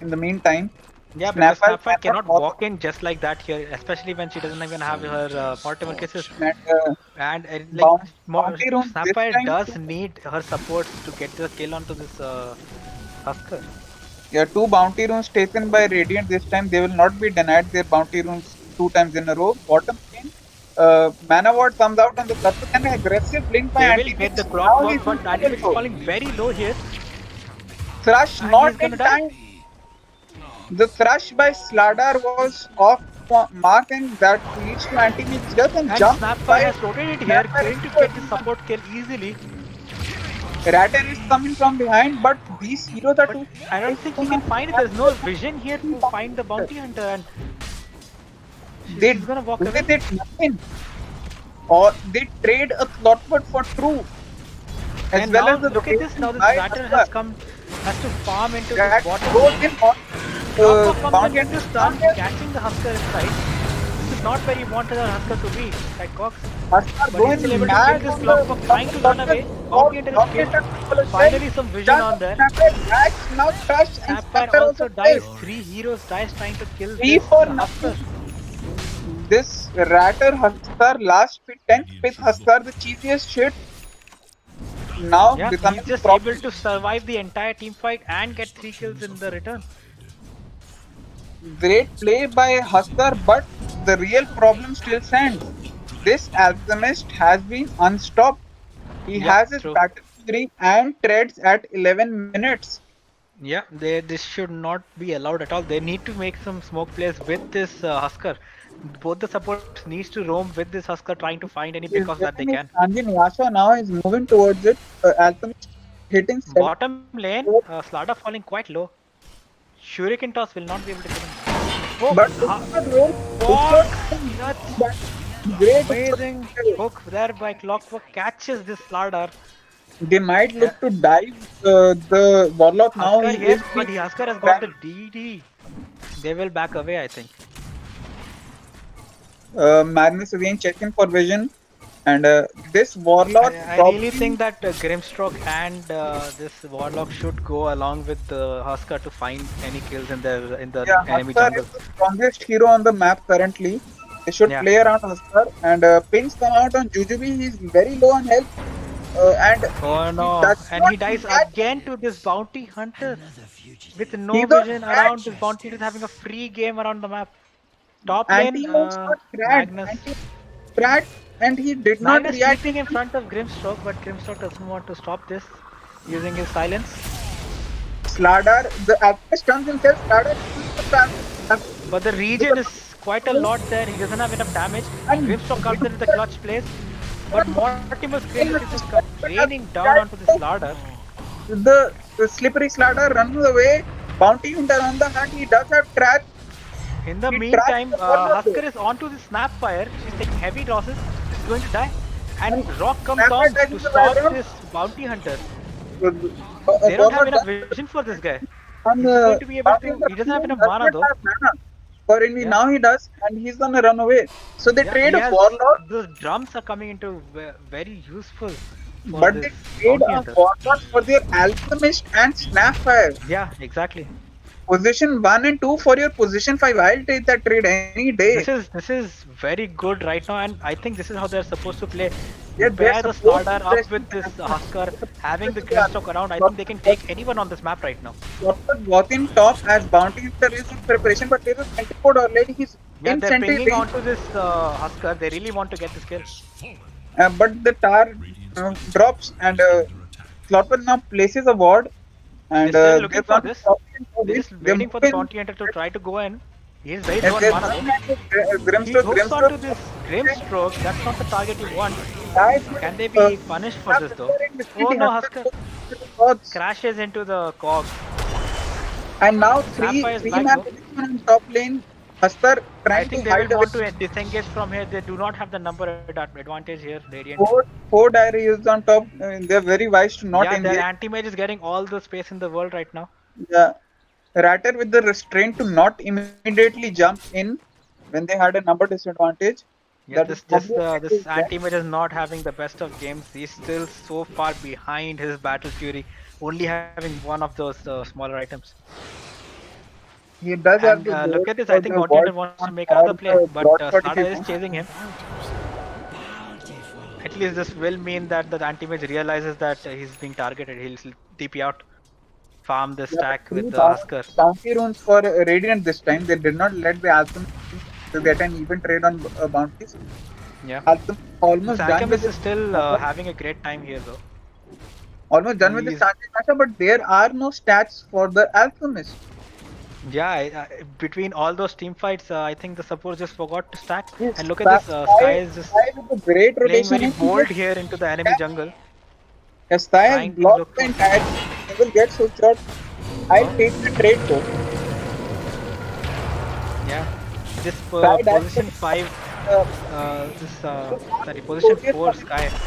[SPEAKER 2] in the meantime.
[SPEAKER 3] Yeah, because
[SPEAKER 2] Snapper
[SPEAKER 3] Snapfight cannot
[SPEAKER 2] walk
[SPEAKER 3] walk in just like that here, especially when she doesn't even have her multiple kisses.
[SPEAKER 2] and
[SPEAKER 3] And like
[SPEAKER 2] bounty room this
[SPEAKER 3] Snapfight
[SPEAKER 2] time.
[SPEAKER 3] does need her supports to get the kill onto this Husker.
[SPEAKER 2] Yeah, 2 bounty runes taken by Radiant this time. They will not be denied their bounty runes 2 times in a row. Bottom lane, Mana Ward comes out on the surface and aggressive blink by
[SPEAKER 3] They will get the
[SPEAKER 2] Anti-Mage. Now
[SPEAKER 3] clockwork,
[SPEAKER 2] he's
[SPEAKER 3] but
[SPEAKER 2] in
[SPEAKER 3] Anti-Mage is
[SPEAKER 2] trouble.
[SPEAKER 3] falling very low here.
[SPEAKER 2] Thrush
[SPEAKER 3] And he's
[SPEAKER 2] not
[SPEAKER 3] gonna
[SPEAKER 2] in
[SPEAKER 3] die.
[SPEAKER 2] time. The thrush by Slardar was off mark and that leads to Anti-Mage doesn't
[SPEAKER 3] And
[SPEAKER 2] jump
[SPEAKER 3] Snapfire
[SPEAKER 2] by
[SPEAKER 3] has rotated here,
[SPEAKER 2] Snapper.
[SPEAKER 3] going to get the support kill easily.
[SPEAKER 2] Ratter is coming from behind, but these heroes are
[SPEAKER 3] But
[SPEAKER 2] too.
[SPEAKER 3] I don't think he can find it. There's no vision here to find the bounty hunter, and
[SPEAKER 2] They
[SPEAKER 3] she's gonna walk
[SPEAKER 2] do
[SPEAKER 3] away.
[SPEAKER 2] with it nothing. Or they trade a Clotwood for true. As
[SPEAKER 3] And
[SPEAKER 2] well
[SPEAKER 3] now
[SPEAKER 2] as the
[SPEAKER 3] look at this. Now this
[SPEAKER 2] by
[SPEAKER 3] Ratter
[SPEAKER 2] Husker.
[SPEAKER 3] has to farm into
[SPEAKER 2] That
[SPEAKER 3] this bottom
[SPEAKER 2] goes
[SPEAKER 3] lane.
[SPEAKER 2] in on
[SPEAKER 3] Clockwork comes
[SPEAKER 2] bounty
[SPEAKER 3] and gets this
[SPEAKER 2] hunter.
[SPEAKER 3] stun, catching the Husker inside. This is not where you wanted a Husker to be, like Cox.
[SPEAKER 2] Husker
[SPEAKER 3] But he's
[SPEAKER 2] going
[SPEAKER 3] still able to
[SPEAKER 2] mad
[SPEAKER 3] kill this
[SPEAKER 2] on
[SPEAKER 3] Clockwork, trying to run away. Bounty hunter is killed. Finally some vision on there.
[SPEAKER 2] Now touch and
[SPEAKER 3] Sapphire also dies. 3 heroes dies trying to kill
[SPEAKER 2] Three
[SPEAKER 3] this
[SPEAKER 2] for
[SPEAKER 3] Husker.
[SPEAKER 2] This Ratter Husker last pit 10th pit Husker, the cheesiest shit. Now
[SPEAKER 3] Yeah,
[SPEAKER 2] becoming
[SPEAKER 3] he's just
[SPEAKER 2] problem.
[SPEAKER 3] able to survive the entire team fight and get 3 kills in the return.
[SPEAKER 2] Great play by Husker, but the real problem still stands. This alchemist has been unstopped. He
[SPEAKER 3] Yeah,
[SPEAKER 2] has his
[SPEAKER 3] true.
[SPEAKER 2] battle fury and treads at 11 minutes.
[SPEAKER 3] Yeah, this should not be allowed at all. They need to make some smoke plays with this Husker. Both the supports needs to roam with this Husker, trying to find any
[SPEAKER 2] He's
[SPEAKER 3] pickoffs that they
[SPEAKER 2] getting his
[SPEAKER 3] can.
[SPEAKER 2] Sanjin Yasha now is moving towards it. Alchemist hitting 7.
[SPEAKER 3] Bottom lane, Slada falling quite low. Shuriken toss will not be able to kill him. Oh,
[SPEAKER 2] But
[SPEAKER 3] Fuck! That's
[SPEAKER 2] great.
[SPEAKER 3] amazing hook there by Clockwork, catches this Slardar.
[SPEAKER 2] They might look to dive the Warlock now.
[SPEAKER 3] Husker,
[SPEAKER 2] He
[SPEAKER 3] yes,
[SPEAKER 2] is
[SPEAKER 3] but Husker has got the DD. They will back away, I think.
[SPEAKER 2] Magnus again checking for vision. And this Warlock.
[SPEAKER 3] I really think that Grimstroke and this Warlock should go along with the Husker to find any kills in the enemy
[SPEAKER 2] Husker
[SPEAKER 3] jungle.
[SPEAKER 2] is the strongest hero on the map currently. They should
[SPEAKER 3] Yeah.
[SPEAKER 2] play around Husker. And pings come out on Jujubi. He's very low on health. And
[SPEAKER 3] Oh no!
[SPEAKER 2] does
[SPEAKER 3] And he
[SPEAKER 2] not
[SPEAKER 3] dies
[SPEAKER 2] react.
[SPEAKER 3] again to this bounty hunter
[SPEAKER 5] Another fugitive.
[SPEAKER 3] with no
[SPEAKER 2] He got
[SPEAKER 3] vision around.
[SPEAKER 2] crashed.
[SPEAKER 3] This bounty hunter is having a free game around the map. Top
[SPEAKER 2] Anti
[SPEAKER 3] lane,
[SPEAKER 2] got cracked.
[SPEAKER 3] Magnus.
[SPEAKER 2] Cracked, and he did not
[SPEAKER 3] Magnus
[SPEAKER 2] react.
[SPEAKER 3] sleeping in front of Grimstroke, but Grimstroke doesn't want to stop this using his silence.
[SPEAKER 2] Slardar, the alchemist turns himself. Slardar
[SPEAKER 3] But the region is quite a lot there. He doesn't have enough damage. Grimstroke comes into the clutch place. But Mortimer's Grimstroke is just raining down onto this Slardar.
[SPEAKER 2] the slippery Slardar runs away. Bounty hunter on the hunt. He does have track.
[SPEAKER 3] In the
[SPEAKER 2] He
[SPEAKER 3] meantime,
[SPEAKER 2] tried to follow
[SPEAKER 3] Husker is onto the Snapfire. She's taking heavy losses. She's going to die. And Rock comes
[SPEAKER 2] Snapfire
[SPEAKER 3] on
[SPEAKER 2] dies
[SPEAKER 3] to
[SPEAKER 2] in the
[SPEAKER 3] stop
[SPEAKER 2] background.
[SPEAKER 3] this bounty hunter.
[SPEAKER 2] They
[SPEAKER 3] They don't have enough vision for this guy. He's going to be able to. He doesn't have enough mana though.
[SPEAKER 2] For enemy,
[SPEAKER 3] Yeah.
[SPEAKER 2] now he does, and he's gonna run away. So they
[SPEAKER 3] Yeah,
[SPEAKER 2] trade
[SPEAKER 3] he
[SPEAKER 2] a
[SPEAKER 3] has-
[SPEAKER 2] Warlock,
[SPEAKER 3] Those drums are coming into very useful. For
[SPEAKER 2] but they
[SPEAKER 3] this
[SPEAKER 2] trade
[SPEAKER 3] bounty
[SPEAKER 2] a
[SPEAKER 3] hunter.
[SPEAKER 2] Warlock for their Alchemist and Snapfire.
[SPEAKER 3] Yeah, exactly.
[SPEAKER 2] Position 1 and 2 for your position 5. I'll take that trade any day.
[SPEAKER 3] This is very good right now, and I think this is how they're supposed to play.
[SPEAKER 2] Yeah, they're
[SPEAKER 3] Pair the
[SPEAKER 2] supposed to
[SPEAKER 3] Slardar
[SPEAKER 2] play-
[SPEAKER 3] up with this Husker, having the Grimstroke around. I think they can take anyone on this map right now.
[SPEAKER 2] Warlock was in top as bounty hunter is in preparation, but there is a sentry code already. He's
[SPEAKER 3] Yeah,
[SPEAKER 2] in
[SPEAKER 3] they're
[SPEAKER 2] sentry
[SPEAKER 3] pinging
[SPEAKER 2] range.
[SPEAKER 3] onto this Husker. They really want to get this kill.
[SPEAKER 2] But the tar drops, and Slotman now places a ward. And
[SPEAKER 3] They're still looking
[SPEAKER 2] they're
[SPEAKER 3] for
[SPEAKER 2] gonna
[SPEAKER 3] this.
[SPEAKER 2] stop him for
[SPEAKER 3] They're
[SPEAKER 2] this.
[SPEAKER 3] just
[SPEAKER 2] They're
[SPEAKER 3] waiting for the
[SPEAKER 2] moving.
[SPEAKER 3] bounty hunter to try to go in. He's very
[SPEAKER 2] And
[SPEAKER 3] low on
[SPEAKER 2] they're
[SPEAKER 3] mana though.
[SPEAKER 2] running at it.
[SPEAKER 3] He
[SPEAKER 2] Grimstroke,
[SPEAKER 3] hooks onto
[SPEAKER 2] Grimstroke.
[SPEAKER 3] this Grimstroke. That's not the target you want.
[SPEAKER 2] Guys,
[SPEAKER 3] Can they be punished for this though? Oh no, Husker crashes into the cog.
[SPEAKER 2] And now
[SPEAKER 3] Sapphire is
[SPEAKER 2] three
[SPEAKER 3] back
[SPEAKER 2] man
[SPEAKER 3] though.
[SPEAKER 2] on top lane. Husker
[SPEAKER 3] I
[SPEAKER 2] trying
[SPEAKER 3] think
[SPEAKER 2] to
[SPEAKER 3] they
[SPEAKER 2] hide
[SPEAKER 3] will
[SPEAKER 2] away.
[SPEAKER 3] want to disengage from here. They do not have the number advantage here, Radiant.
[SPEAKER 2] Four diary is on top. They're very wise to not
[SPEAKER 3] Yeah,
[SPEAKER 2] engage.
[SPEAKER 3] their anti-mage is getting all the space in the world right now.
[SPEAKER 2] Yeah. Ratter with the restraint to not immediately jump in when they had a number disadvantage.
[SPEAKER 3] Yeah,
[SPEAKER 2] That is
[SPEAKER 3] this anti-mage is not having the best of games. He's still so far behind his Battle Fury, only having one of those smaller items.
[SPEAKER 2] He does have
[SPEAKER 3] And
[SPEAKER 2] the
[SPEAKER 3] look
[SPEAKER 2] gold
[SPEAKER 3] at this.
[SPEAKER 2] for
[SPEAKER 3] I think
[SPEAKER 2] the
[SPEAKER 3] Bounty Hunter
[SPEAKER 2] Vault
[SPEAKER 3] wants to
[SPEAKER 2] One
[SPEAKER 3] make
[SPEAKER 2] or
[SPEAKER 3] another play,
[SPEAKER 2] the
[SPEAKER 3] but
[SPEAKER 2] Broad Shot if
[SPEAKER 3] Slada
[SPEAKER 2] you
[SPEAKER 3] is
[SPEAKER 2] want.
[SPEAKER 3] chasing him.
[SPEAKER 5] Bountiful.
[SPEAKER 3] At least this will mean that the anti-mage realizes that he's being targeted. He'll TP out, farm the
[SPEAKER 2] Yeah,
[SPEAKER 3] stack with
[SPEAKER 2] three
[SPEAKER 3] the Husker.
[SPEAKER 2] bounty runes for Radiant this time. They did not let the Alchemist to get an even trade on bounties.
[SPEAKER 3] Yeah.
[SPEAKER 2] Alchemist
[SPEAKER 3] This
[SPEAKER 2] almost done with
[SPEAKER 3] Alchemist
[SPEAKER 2] his
[SPEAKER 3] is still having a great time here though.
[SPEAKER 2] almost done with his
[SPEAKER 3] He's
[SPEAKER 2] target master, but there are no stats for the Alchemist.
[SPEAKER 3] yeah. Between all those team fights, I think the supports just forgot to stack.
[SPEAKER 2] Yes,
[SPEAKER 3] And look at this. Sky is just
[SPEAKER 2] Sky with a great
[SPEAKER 3] playing
[SPEAKER 2] rotation
[SPEAKER 3] very
[SPEAKER 2] in. He
[SPEAKER 3] bold
[SPEAKER 2] just
[SPEAKER 3] here into the enemy jungle,
[SPEAKER 2] yes, Sky has
[SPEAKER 3] trying to
[SPEAKER 2] blocked
[SPEAKER 3] look
[SPEAKER 2] the
[SPEAKER 3] for.
[SPEAKER 2] entire. He will get so short. I'll take the trade though.
[SPEAKER 3] Yeah. This
[SPEAKER 2] Sky dies
[SPEAKER 3] position
[SPEAKER 2] for
[SPEAKER 3] 5, this sorry, position
[SPEAKER 2] Warriors
[SPEAKER 3] 4
[SPEAKER 2] coming.
[SPEAKER 3] Sky has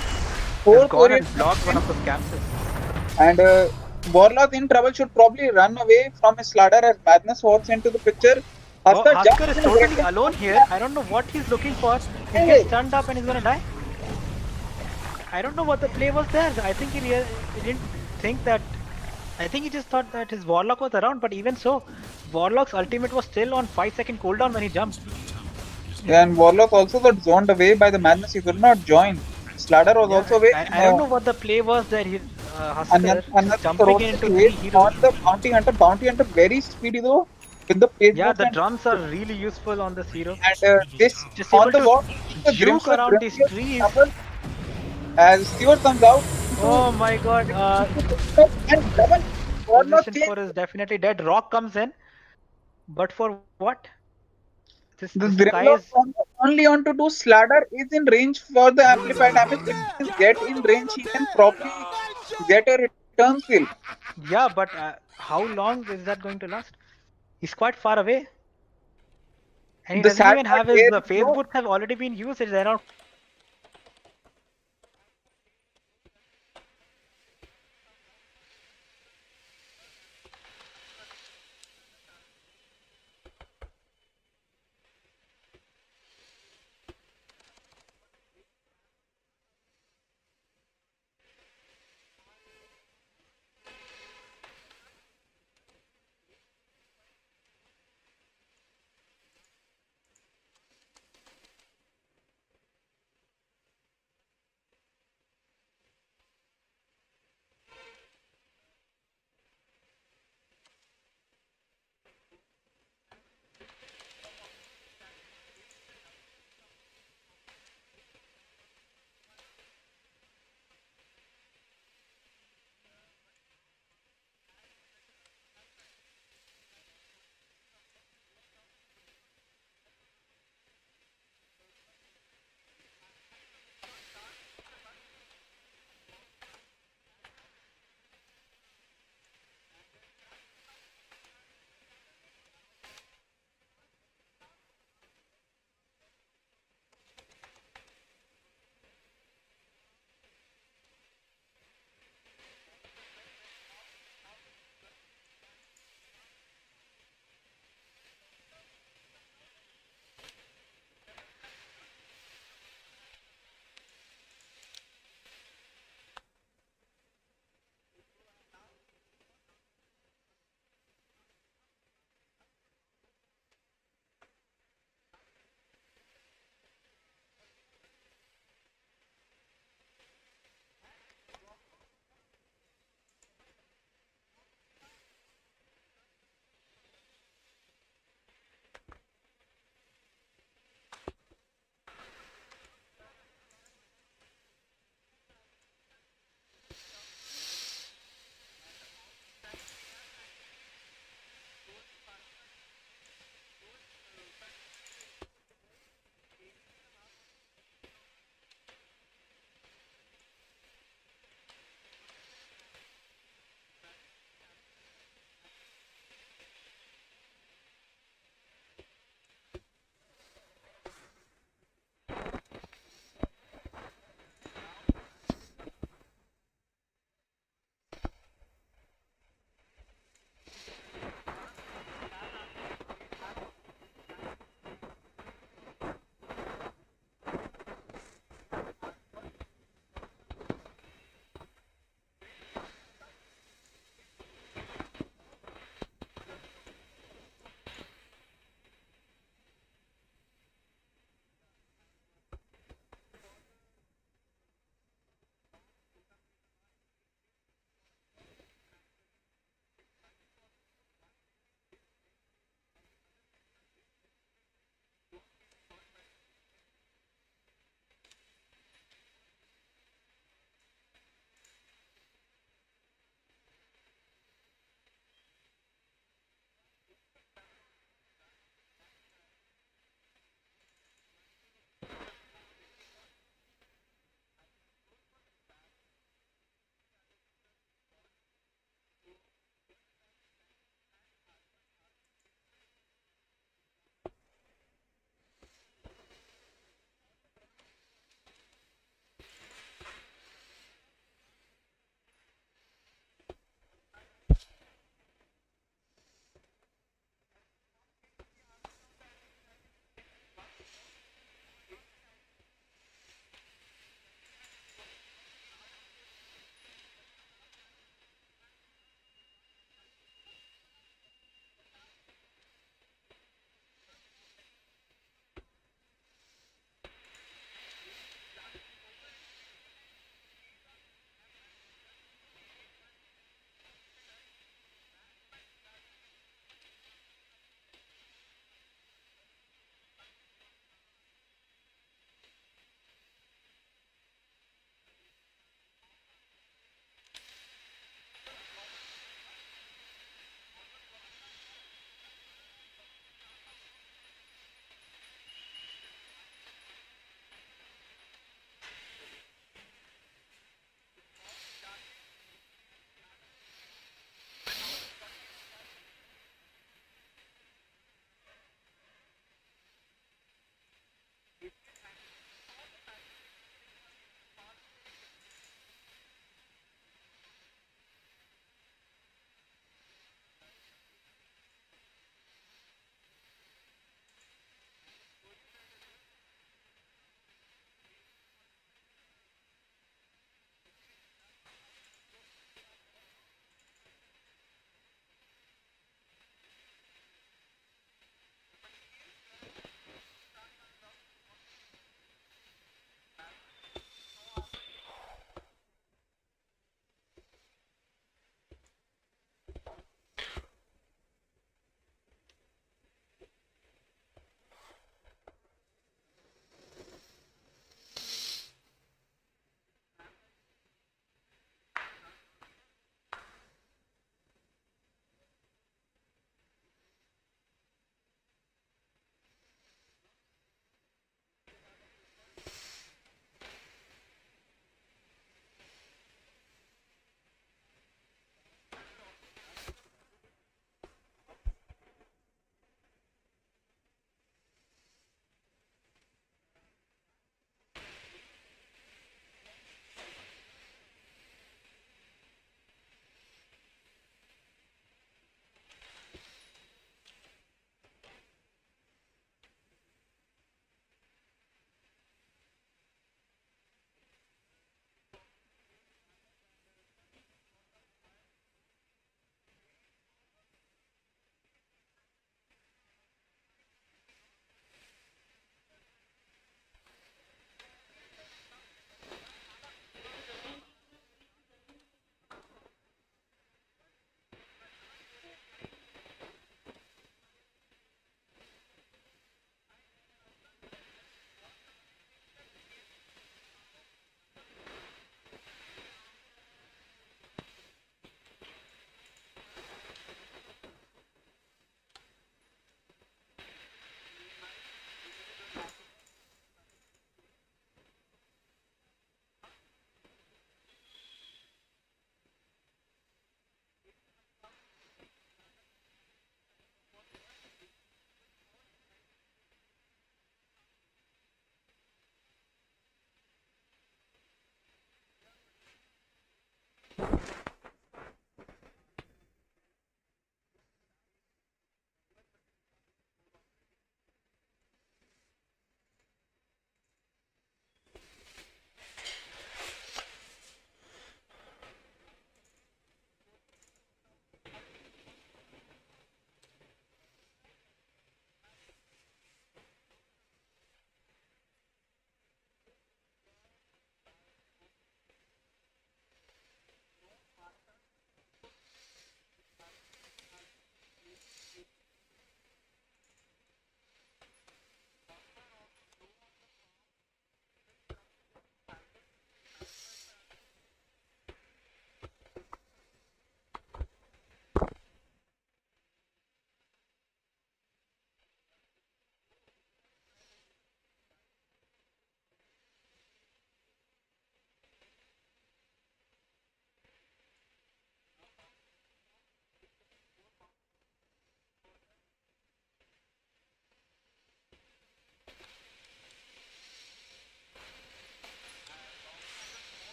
[SPEAKER 2] Fourth
[SPEAKER 3] gone
[SPEAKER 2] Warriors
[SPEAKER 3] and blocked one
[SPEAKER 2] coming
[SPEAKER 3] of the scamps.
[SPEAKER 2] in. And Warlock in trouble should probably run away from his ladder as Madness walks into the picture.
[SPEAKER 3] Oh,
[SPEAKER 2] Husker
[SPEAKER 3] Husker
[SPEAKER 2] jumps
[SPEAKER 3] is
[SPEAKER 2] in
[SPEAKER 3] totally
[SPEAKER 2] aggressive.
[SPEAKER 3] alone here. I don't know what he's looking for. He'll get stunned up and he's gonna die. I don't know what the play was there. I think he didn't think that. I think he just thought that his Warlock was around, but even so, Warlock's ultimate was still on 5-second cooldown when he jumped.
[SPEAKER 2] Yeah, and Warlock also got zoned away by the Madness. He could not join. Sladder was
[SPEAKER 3] Yeah,
[SPEAKER 2] also away.
[SPEAKER 3] I don't know what the play was there. Husker
[SPEAKER 2] Another
[SPEAKER 3] just jumping in into 3
[SPEAKER 2] hit
[SPEAKER 3] heroes.
[SPEAKER 2] on the Bounty Hunter. Bounty Hunter very speedy though with the pace
[SPEAKER 3] Yeah,
[SPEAKER 2] boost
[SPEAKER 3] the
[SPEAKER 2] and
[SPEAKER 3] drums are really useful on this hero.
[SPEAKER 2] this
[SPEAKER 3] Just
[SPEAKER 2] on
[SPEAKER 3] able
[SPEAKER 2] the
[SPEAKER 3] to
[SPEAKER 2] wall. The
[SPEAKER 3] juke
[SPEAKER 2] Grimstone
[SPEAKER 3] around these trees.
[SPEAKER 2] as Stewart comes out.
[SPEAKER 3] Oh my god.
[SPEAKER 2] And double Warlock
[SPEAKER 3] Position
[SPEAKER 2] change.
[SPEAKER 3] 4 is definitely dead. Rock comes in. But for what? This
[SPEAKER 2] The
[SPEAKER 3] guy
[SPEAKER 2] Grimlock
[SPEAKER 3] is.
[SPEAKER 2] only on to do Sladder is in range for the amplified damage. If he can get in range, he can probably get a return kill.
[SPEAKER 3] Yeah, but how long is that going to last? He's quite far away. And he
[SPEAKER 2] The
[SPEAKER 3] doesn't
[SPEAKER 2] sad
[SPEAKER 3] even
[SPEAKER 2] part
[SPEAKER 3] have his
[SPEAKER 2] here is
[SPEAKER 3] phase boots have already been used. It's around